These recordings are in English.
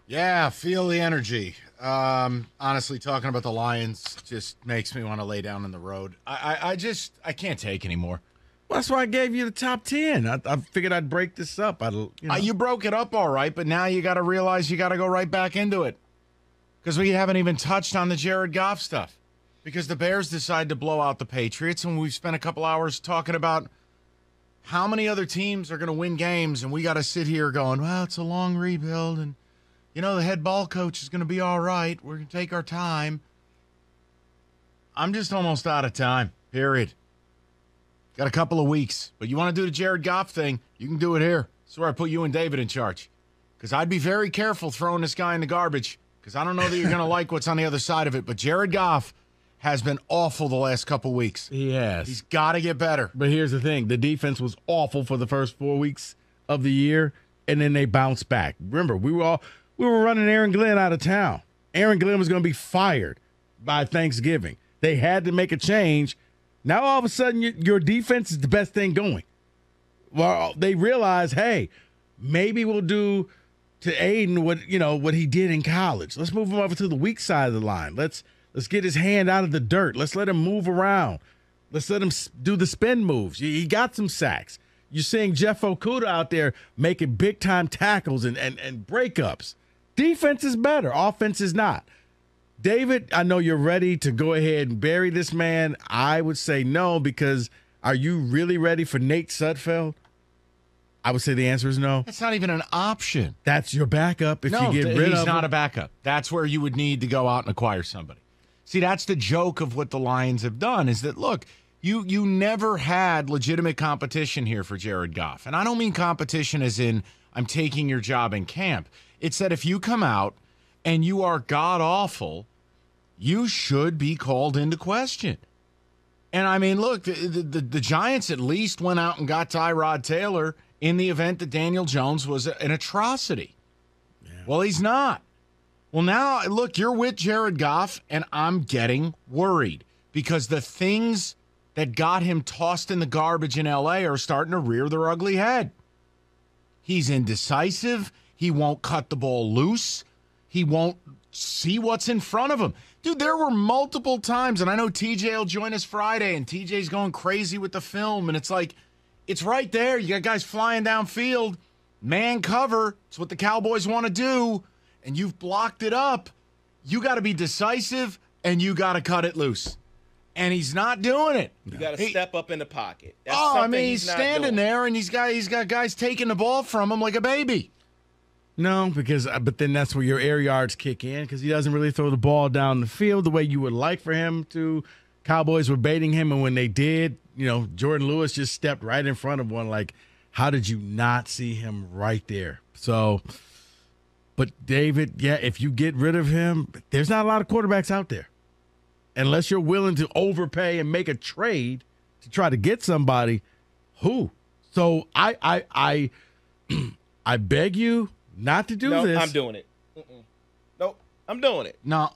Yeah, feel the energy. Honestly, talking about the Lions just makes me want to lay down in the road. I can't take anymore. Well, that's why I gave you the top 10. I figured I'd break this up. You broke it up all right, but now you got to realize you got to go right back into it because we haven't even touched on the Jared Goff stuff because the Bears decide to blow out the Patriots, and we've spent a couple hours talking about how many other teams are going to win games, and we got to sit here going, well, it's a long rebuild, and the head ball coach is going to be all right. We're going to take our time. I'm just almost out of time, period. Got a couple of weeks. But you want to do the Jared Goff thing, you can do it here. That's where I put you and David in charge. Because I'd be very careful throwing this guy in the garbage because I don't know that you're going to like what's on the other side of it. But Jared Goff has been awful the last couple of weeks. He has. He's got to get better. But here's the thing. The defense was awful for the first 4 weeks of the year, and then they bounced back. Remember, we were running Aaron Glenn out of town. Aaron Glenn was going to be fired by Thanksgiving. They had to make a change. Now, all of a sudden, your defense is the best thing going. Well, they realize, hey, maybe we'll do to Aiden what he did in college. Let's move him over to the weak side of the line. Let's get his hand out of the dirt. Let's let him move around. Let's let him do the spin moves. He got some sacks. You're seeing Jeff Okuda out there making big-time tackles and breakups. Defense is better. Offense is not. David, I know you're ready to go ahead and bury this man. I would say no, because are you really ready for Nate Sudfeld? I would say the answer is no. That's not even an option. That's your backup if you get rid of him. He's not a backup. That's where you would need to go out and acquire somebody. See, that's the joke of what the Lions have done is that, look, you never had legitimate competition here for Jared Goff. And I don't mean competition as in I'm taking your job in camp. It's that if you come out and you are god-awful, you should be called into question. And, I mean, look, the Giants at least went out and got Tyrod Taylor in the event that Daniel Jones was an atrocity. Yeah. Well, he's not. Well, now, look, you're with Jared Goff, and I'm getting worried because the things that got him tossed in the garbage in L.A. are starting to rear their ugly head. He's indecisive. He won't cut the ball loose. He won't see what's in front of him. Dude, there were multiple times, and I know TJ will join us Friday, and TJ's going crazy with the film, and it's like, it's right there. You got guys flying downfield, man cover. It's what the Cowboys want to do, and you've blocked it up. You got to be decisive, and you got to cut it loose. And he's not doing it. You got to step up in the pocket. That's he's standing there, and he's got guys taking the ball from him like a baby. No, but then that's where your air yards kick in because he doesn't really throw the ball down the field the way you would like for him to. Cowboys were baiting him, and when they did, Jordan Lewis just stepped right in front of one. Like, how did you not see him right there? So, but David, yeah, if you get rid of him, there's not a lot of quarterbacks out there. Unless you're willing to overpay and make a trade to try to get somebody, who? So I beg you not to do this. No, I'm doing it. Nope, I'm doing it. No,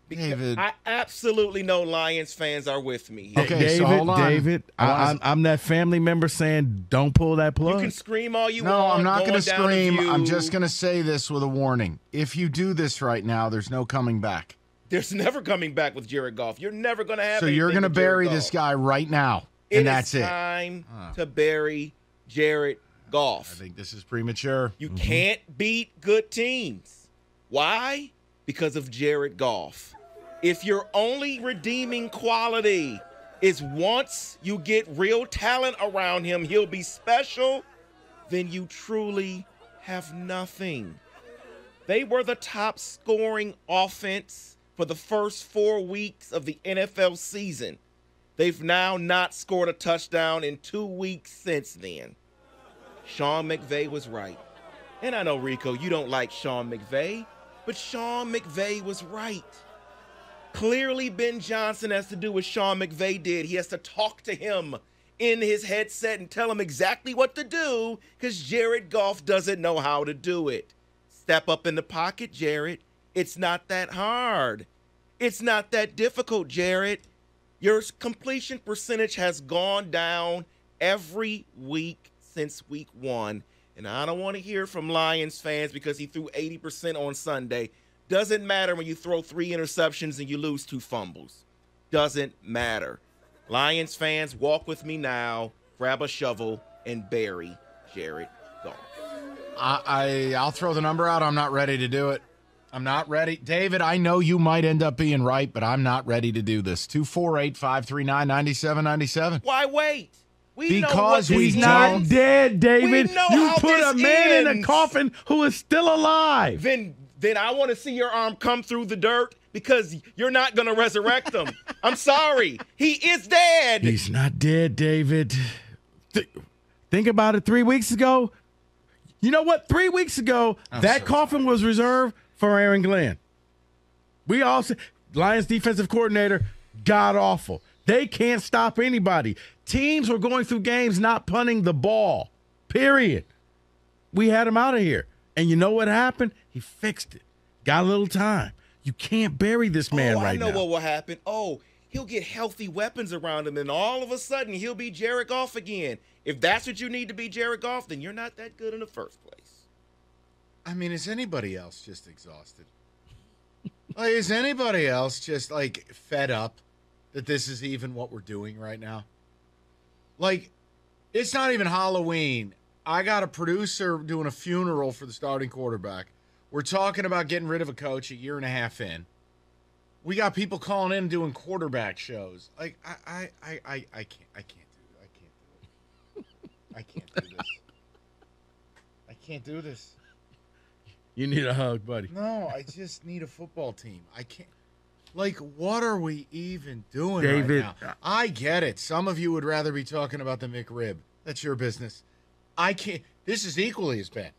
because David. I absolutely know Lions fans are with me. Okay, David, so hold on. David, I'm that family member saying don't pull that plug. You can scream all you No, want. I'm not going to scream. View. I'm just going to say this with a warning. If you do this right now, there's no coming back. There's never coming back with Jared Goff. You're never going to have. So you're going to bury this guy right now, and that's it. It is time to bury Jared Goff. I think this is premature. You can't beat good teams. Why? Because of Jared Goff. If your only redeeming quality is once you get real talent around him, he'll be special, then you truly have nothing. They were the top scoring offense for the first 4 weeks of the NFL season. They've now not scored a touchdown in 2 weeks since then. Sean McVay was right. And I know, Rico, you don't like Sean McVay, but Sean McVay was right. Clearly, Ben Johnson has to do what Sean McVay did. He has to talk to him in his headset and tell him exactly what to do because Jared Goff doesn't know how to do it. Step up in the pocket, Jared. It's not that hard. It's not that difficult, Jared. Your completion percentage has gone down every week since week 1. And I don't want to hear from Lions fans because he threw 80% on Sunday. Doesn't matter when you throw 3 interceptions and you lose 2 fumbles. Doesn't matter. Lions fans, walk with me now, grab a shovel, and bury Jared Goff. I'll throw the number out. I'm not ready to do it. I'm not ready. David, I know you might end up being right, but I'm not ready to do this. 248-539-9797. Why wait? Because he's not dead, David. We know You how put a this man in a ends. coffin who is still alive. Then I want to see your arm come through the dirt because you're not going to resurrect him. I'm sorry. He is dead. He's not dead, David. Think about it 3 weeks ago. You know what? 3 weeks ago, that coffin was reserved for Aaron Glenn. We all said, Lions defensive coordinator, god awful. They can't stop anybody. Teams were going through games not punting the ball, period. We had him out of here. And you know what happened? He fixed it. Got a little time. You can't bury this man right now. I know what will happen. He'll get healthy weapons around him, and all of a sudden he'll be Jared Goff again. If that's what you need to be Jared Goff, then you're not that good in the first place. I mean, is anybody else just exhausted? Like, is anybody else just, like, fed up that this is even what we're doing right now? Like, it's not even Halloween. I got a producer doing a funeral for the starting quarterback. We're talking about getting rid of a coach a year and a half in. We got people calling in doing quarterback shows. Like, I can't do this. I can't do this. You need a hug, buddy. No, I just need a football team. I can't. Like, what are we even doing David, right now? I get it. Some of you would rather be talking about the McRib. That's your business. I can't. This is equally as bad.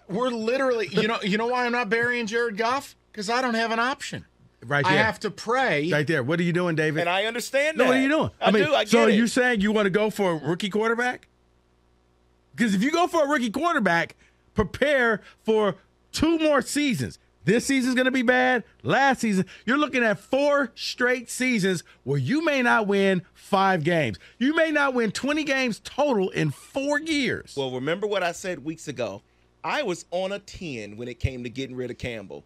We're literally, you know why I'm not burying Jared Goff? Because I don't have an option. Right there. I have to pray. Right there. What are you doing, David? And I understand that. No, what are you doing? I get so it. you're saying you want to go for a rookie quarterback? Because if you go for a rookie quarterback, prepare for 2 more seasons. This season's going to be bad. Last season, you're looking at 4 straight seasons where you may not win 5 games. You may not win 20 games total in 4 years. Well, remember what I said weeks ago. I was on a 10 when it came to getting rid of Campbell.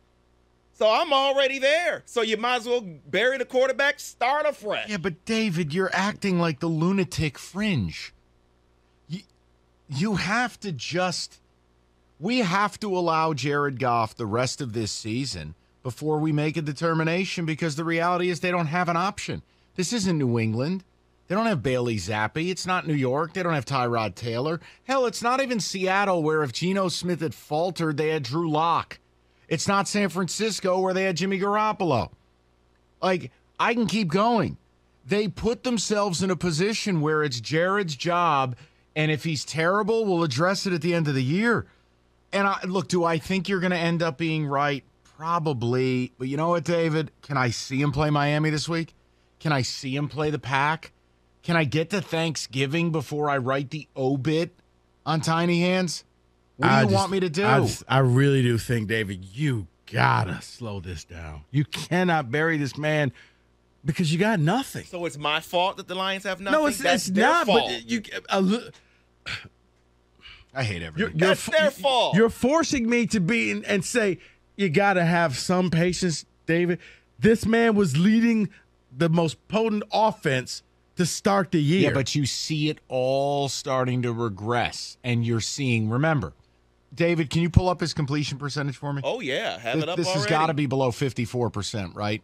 So I'm already there. So you might as well bury the quarterback, start afresh. Yeah, but David, you're acting like the lunatic fringe. You have to just... We have to allow Jared Goff the rest of this season before we make a determination, because the reality is they don't have an option. This isn't New England. They don't have Bailey Zappi. It's not New York. They don't have Tyrod Taylor. Hell, it's not even Seattle, where if Geno Smith had faltered, they had Drew Lock. It's not San Francisco, where they had Jimmy Garoppolo. Like, I can keep going. They put themselves in a position where it's Jared's job, and if he's terrible, we'll address it at the end of the year. And look, do I think you're going to end up being right? Probably. But you know what, David? Can I see him play Miami this week? Can I see him play the Pack? Can I get to Thanksgiving before I write the obit on Tiny Hands? What do you want me to do? I really do think, David, you got to slow this down. You cannot bury this man because you got nothing. So it's my fault that the Lions have nothing? No, it's their not. fault. But I hate everything. That's their fault. You're forcing me to be and say you got to have some patience, David. This man was leading the most potent offense to start the year. Yeah, but you see it all starting to regress, and you're seeing, remember, David, can you pull up his completion percentage for me? Oh, yeah. Have it up This already. has got to be below 54%, right?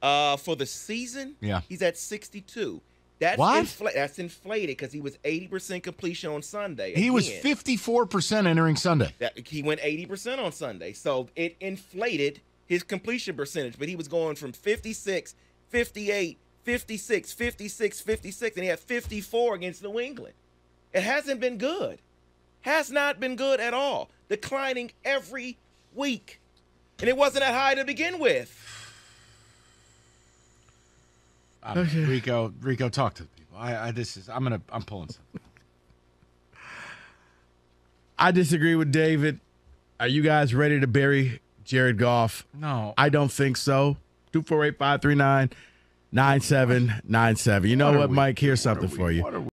For the season, yeah, he's at 62. That's what? That's inflated because he was 80% completion on Sunday. He was 54% entering Sunday. He went 80% on Sunday. So it inflated his completion percentage, but he was going from 56, 58, 56, 56, 56, and he had 54 against New England. It hasn't been good. Has not been good at all. Declining every week. And it wasn't that high to begin with. Rico, talk to the people. I'm pulling something. I disagree with David. Are you guys ready to bury Jared Goff? No. I don't think so. 248-539-9797. You know what, Mike? Here's something for you.